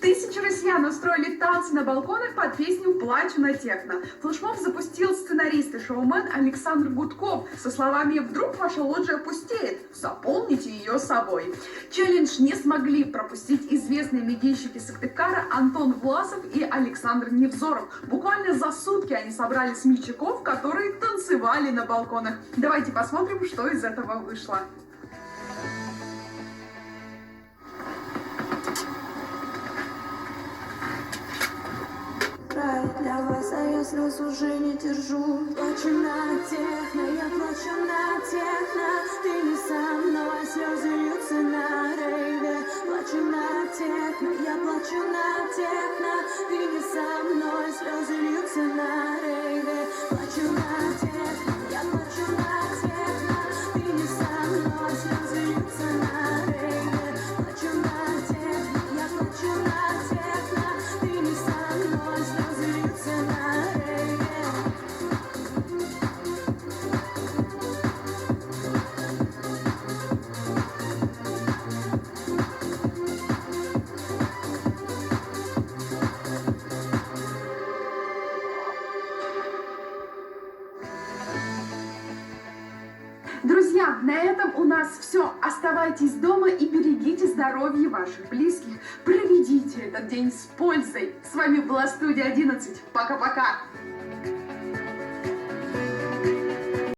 Тысячи россиян устроили танцы на балконах под песню «Плачу на техно». Флешмоб запустил сценарист и шоумен Александр Гудков со словами «Вдруг ваша лоджия пустеет? Заполните ее собой». Челлендж не смогли пропустить известные медийщики Сыктывкара Антон Власов и Александр Невзоров. Буквально за сутки они собрали смельчаков, которые танцевали на балконах. Давайте посмотрим, что из этого вышло. Для вас, а я слез уже не держу. Плачу на техно, я плачу на техно. Ты не со мной, слезы льются на рейве. Плачу на техно, я плачу на техно. Ты не со мной, слезы льются на рейве. Плачу на техно, я плачу на техно. Ты не со мной, слезы льются на рейве. Плачу на техно, я плачу на техно. Ты не со мной, слезы льются на рейве. Друзья, на этом у нас все. Оставайтесь дома и берегите здоровье ваших близких. Проведите этот день с пользой. С вами была студия 11. Пока-пока.